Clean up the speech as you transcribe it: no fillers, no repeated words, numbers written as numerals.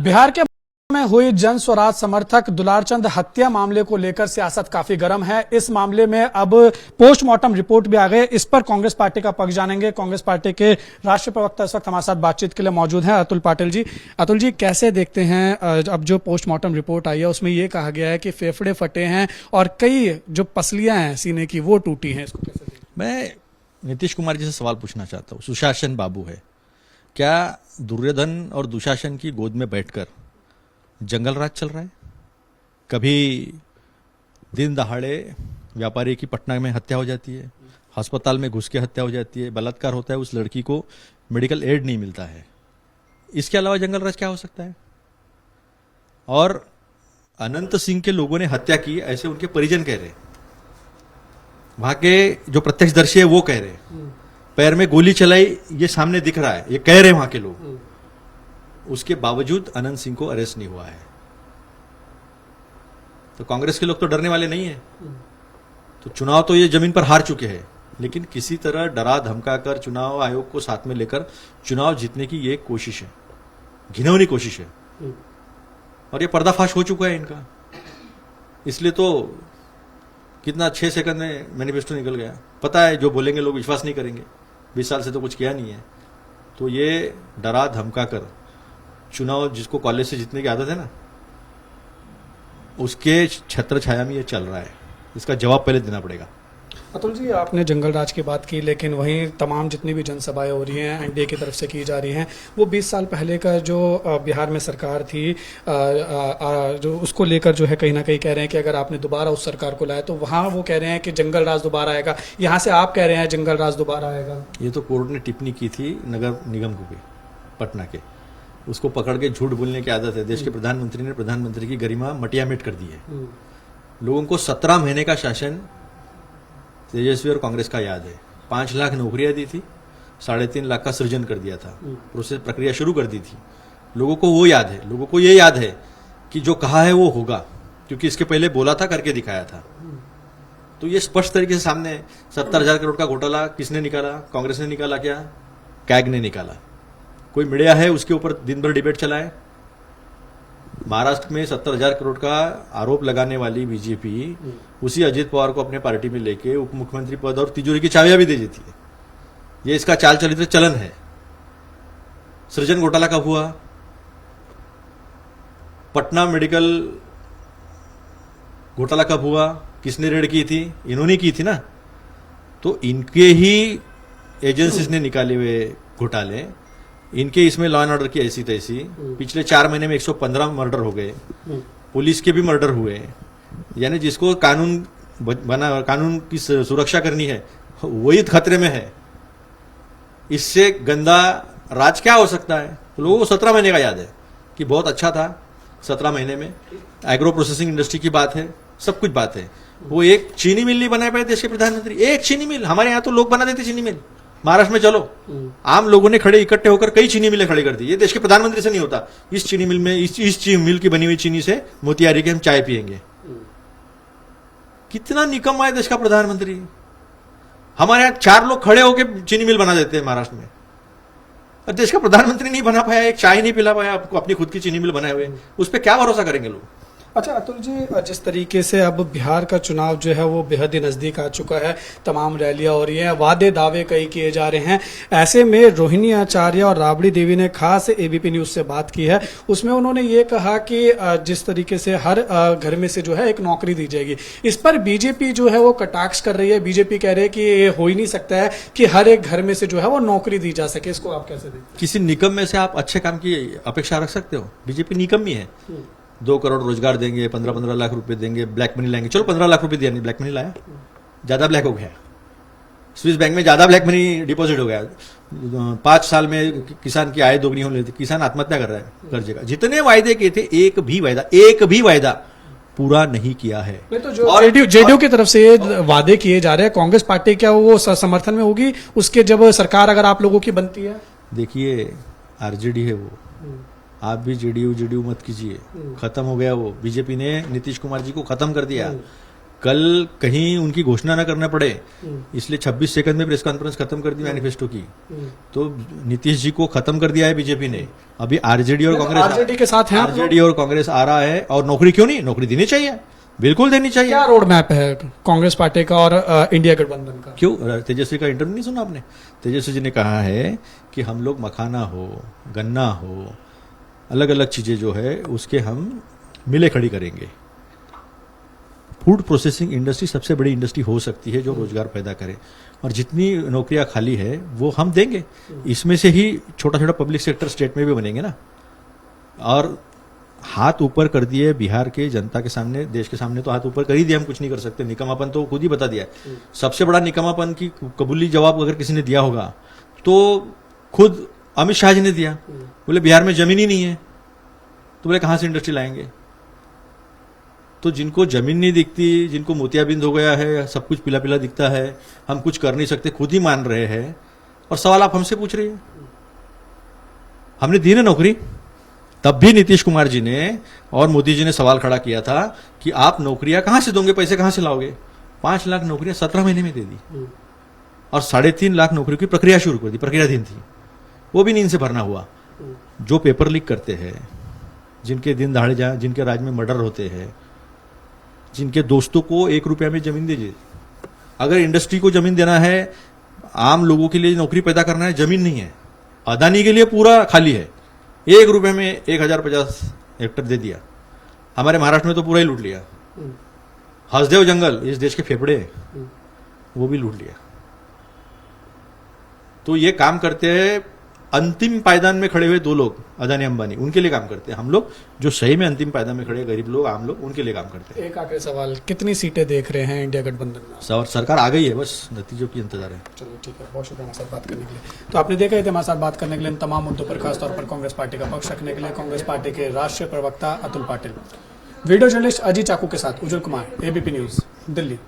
बिहार के में हुई जन स्वराज समर्थक दुलारचंद हत्या मामले को लेकर सियासत काफी गर्म है। इस मामले में अब पोस्टमार्टम रिपोर्ट भी आ गई। इस पर कांग्रेस पार्टी का पक्ष जानेंगे। कांग्रेस पार्टी के राष्ट्रीय प्रवक्ता इस वक्त हमारे साथ बातचीत के लिए मौजूद हैं, अतुल पाटिल जी। अतुल जी, कैसे देखते हैं अब जो पोस्टमार्टम रिपोर्ट आई है उसमें यह कहा गया है कि फेफड़े फटे हैं और कई जो पसलियां हैं सीने की वो टूटी हैं, इसको कैसे देखते हैं? मैं नीतीश कुमार जी से सवाल पूछना चाहता हूँ। सुशासन बाबू है, क्या दुर्योधन और दुशासन की गोद में बैठकर जंगल राज चल रहा है? कभी दिन दहाड़े व्यापारी की पटना में हत्या हो जाती है, अस्पताल में घुस के हत्या हो जाती है, बलात्कार होता है, उस लड़की को मेडिकल एड नहीं मिलता है। इसके अलावा जंगल राज क्या हो सकता है? और अनंत सिंह के लोगों ने हत्या की ऐसे उनके परिजन कह रहे, वहां के जो प्रत्यक्षदर्शी है वो कह रहे, पैर में गोली चलाई ये सामने दिख रहा है, ये कह रहे वहां के लोग। उसके बावजूद अनंत सिंह को अरेस्ट नहीं हुआ है। तो कांग्रेस के लोग तो डरने वाले नहीं है। तो चुनाव तो ये जमीन पर हार चुके हैं, लेकिन किसी तरह डरा धमका कर चुनाव आयोग को साथ में लेकर चुनाव जीतने की ये कोशिश है, घिनौनी कोशिश है। और ये पर्दाफाश हो चुका है इनका। इसलिए तो कितना 6 सेकंड में मैनिफेस्टो निकल गया। पता है जो बोलेंगे लोग विश्वास नहीं करेंगे, 20 साल से तो कुछ किया नहीं है। तो ये डरा धमका कर चुनाव, जिसको कॉलेज से जीतने की आदत है ना, उसके छत्र छाया में ये चल रहा है। इसका जवाब पहले देना पड़ेगा। अतुल जी, आपने जंगल राज की बात की, लेकिन वहीं तमाम जितनी भी जनसभाएं हो रही हैं एनडीए की तरफ से की जा रही हैं, वो 20 साल पहले का जो बिहार में सरकार थी जो उसको लेकर जो है कहीं ना कहीं कह रहे हैं कि अगर आपने दोबारा उस सरकार को लाया तो वहां वो कह रहे हैं कि जंगल राज दोबारा आएगा। यहाँ से आप कह रहे हैं जंगल राज दोबारा आएगा। ये तो कोर्ट ने टिप्पणी की थी नगर निगम को भी, पटना के, उसको पकड़ के झूठ बोलने की आदत है। देश के प्रधानमंत्री ने प्रधानमंत्री की गरिमा मटियामेट कर दी है। लोगों को 17 महीने का शासन तेजस्वी और कांग्रेस का याद है। 5 लाख नौकरियां दी थी, 3.5 लाख का सृजन कर दिया था, प्रोसेस प्रक्रिया शुरू कर दी थी। लोगों को वो याद है। लोगों को ये याद है कि जो कहा है वो होगा, क्योंकि इसके पहले बोला था, करके दिखाया था। तो ये स्पष्ट तरीके से सामने 70,000 करोड़ का घोटाला किसने निकाला? कांग्रेस ने निकाला। क्या कैग ने निकाला? कोई मीडिया है उसके ऊपर दिन भर डिबेट चलाए? महाराष्ट्र में 70,000 करोड़ का आरोप लगाने वाली बीजेपी उसी अजित पवार को अपने पार्टी में लेके उप मुख्यमंत्री पद और तिजोरी की चाबियां भी दे देती है। ये इसका चाल चलित चलन है। सृजन घोटाला कब हुआ? पटना मेडिकल घोटाला कब हुआ? किसने रेड की थी? इन्होंने की थी ना। तो इनके ही एजेंसीज ने निकाले हुए घोटाले, इनके इसमें लॉ एंड ऑर्डर की ऐसी तैसी। पिछले 4 महीने में 115 मर्डर हो गए, पुलिस के भी मर्डर हुए। यानी जिसको कानून बना, कानून की सुरक्षा करनी है, वही खतरे में है। इससे गंदा राज क्या हो सकता है? तो लोगों को 17 महीने का याद है कि बहुत अच्छा था 17 महीने में। एग्रो प्रोसेसिंग इंडस्ट्री की बात है, सब कुछ बात है। वो एक चीनी मिल नहीं बना पाए देश के प्रधानमंत्री। एक चीनी मिल, हमारे यहां तो लोग बना देते चीनी मिल। महाराष्ट्र में चलो, आम लोगों ने खड़े इकट्ठे होकर कई चीनी मिलें खड़ी कर दी। ये देश के प्रधानमंत्री से नहीं होता। इस चीनी मिल में, इस चीनी मिल की बनी हुई चीनी से मोतिहारी के हम चाय पियेंगे। कितना निकम्मा है देश का प्रधानमंत्री। हमारे यहां 4 लोग खड़े होकर चीनी मिल बना देते हैं महाराष्ट्र में, और देश का प्रधानमंत्री नहीं बना पाया, एक चाय नहीं पिला पाया आपको अपनी खुद की चीनी मिल बनाए हुए। उस पर क्या भरोसा करेंगे लोग? अच्छा अतुल जी, जिस तरीके से अब बिहार का चुनाव जो है वो बेहद ही नजदीक आ चुका है, तमाम रैलियां हो रही हैं, वादे दावे कई किए जा रहे हैं। ऐसे में रोहिणी आचार्य और राबड़ी देवी ने खास एबीपी न्यूज से बात की है। उसमें उन्होंने ये कहा कि जिस तरीके से हर घर में से जो है एक नौकरी दी जाएगी। इस पर बीजेपी जो है वो कटाक्ष कर रही है। बीजेपी कह रही है कि ये हो ही नहीं सकता है कि हर एक घर में से जो है वो नौकरी दी जा सके। इसको आप कैसे देखते? किसी निगम में से आप अच्छे काम की अपेक्षा रख सकते हो? बीजेपी निगम ही है। 2 करोड़ रोजगार देंगे, 15-15 लाख रुपए देंगे, ब्लैक मनी लाएंगे। चलो 15 लाख रुपए दिया, नहीं ब्लैक मनी लाया, ज्यादा ब्लैक हो गया। स्विस बैंक में ज्यादा ब्लैक मनी डिपॉजिट हो गया। 5 साल में किसान की आय दोगुनी होने लगी, किसान आत्महत्या कर रहा है कर्जे का। जितने वायदे किए थे, एक भी वायदा पूरा नहीं किया है। तो जो जेडीयू की तरफ से वादे किए जा रहे हैं, कांग्रेस पार्टी क्या वो समर्थन में होगी उसके, जब सरकार अगर आप लोगों की बनती है? देखिए, आरजेडी है वो, आप भी जेडीयू मत कीजिए। खत्म हो गया वो। बीजेपी ने नीतीश कुमार जी को खत्म कर दिया। कल कहीं उनकी घोषणा ना करना पड़े, इसलिए 26 सेकंड में प्रेस कॉन्फ्रेंस खत्म कर दी मैनिफेस्टो की। तो नीतीश जी को खत्म कर दिया है बीजेपी ने। अभी आरजेडी और कांग्रेस, आरजेडी के साथ हैं आप लोग? आरजेडी और कांग्रेस आ रहा है। और नौकरी क्यों नहीं, नौकरी देनी चाहिए, बिल्कुल देनी चाहिए। क्या रोड मैप है कांग्रेस पार्टी का और इंडिया गठबंधन का? क्यों, तेजस्वी का इंटरव्यू नहीं सुना आपने? तेजस्वी जी ने कहा है कि हम लोग मखाना हो, गन्ना हो, अलग अलग चीजें जो है उसके हम मिले खड़ी करेंगे। फूड प्रोसेसिंग इंडस्ट्री सबसे बड़ी इंडस्ट्री हो सकती है जो रोजगार पैदा करे, और जितनी नौकरियां खाली है वो हम देंगे। इसमें से ही छोटा छोटा पब्लिक सेक्टर स्टेट में भी बनेंगे ना। और हाथ ऊपर कर दिए बिहार के जनता के सामने, देश के सामने तो हाथ ऊपर कर ही दिया, हम कुछ नहीं कर सकते। निकमापन तो खुद ही बता दिया। सबसे बड़ा निकमापन की कबूली जवाब अगर किसी ने दिया होगा तो खुद अमित शाह जी ने दिया। बोले बिहार में जमीन ही नहीं है, तो बोले कहां से इंडस्ट्री लाएंगे? तो जिनको जमीन नहीं दिखती, जिनको मोतियाबिंद हो गया है, सब कुछ पीला पीला दिखता है, हम कुछ कर नहीं सकते, खुद ही मान रहे हैं, और सवाल आप हमसे पूछ रहे हैं। हमने दी ना नौकरी, तब भी नीतीश कुमार जी ने और मोदी जी ने सवाल खड़ा किया था कि आप नौकरियां कहां से दोगे, पैसे कहां से लाओगे? 5 लाख नौकरियां 17 महीने में दे दी, और 3.5 लाख नौकरियों की प्रक्रिया शुरू कर दी, प्रक्रियाधीन थी, वो भी नींद से भरना हुआ। जो पेपर लीक करते हैं, जिनके दिन दहाड़े जा, जिनके राज्य में मर्डर होते हैं, जिनके दोस्तों को 1 रुपया में जमीन दीजिए। अगर इंडस्ट्री को जमीन देना है, आम लोगों के लिए नौकरी पैदा करना है, जमीन नहीं है। अदानी के लिए पूरा खाली है, 1 रुपये में 1050 हेक्टर दे दिया। हमारे महाराष्ट्र में तो पूरा ही लूट लिया। हसदेव जंगल, इस देश के फेफड़े, वो भी लूट लिया। तो ये काम करते हैं अंतिम पायदान में खड़े हुए 2 लोग, अदानी अंबानी, उनके लिए काम करते हैं। हम लोग जो सही में अंतिम पायदान में खड़े गरीब लोग, आम लोग, उनके लिए काम करते हैं। एक आखिरी सवाल, कितनी सीटें देख रहे हैं इंडिया गठबंधन में? सरकार आ गई है, बस नतीजों की इंतजार है। चलो ठीक है, बहुत शुक्रिया हमारे साथ बात करने के लिए। तो आपने देखा है हमारे साथ बात करने के लिए इन तमाम मुद्दों पर, खासतौर पर कांग्रेस पार्टी का पक्ष रखने के लिए कांग्रेस पार्टी के राष्ट्रीय प्रवक्ता अतुल पाटिल, वीडियो जर्नलिस्ट अजीत चाकू के साथ उज्जवल कुमार, एबीपी न्यूज, दिल्ली।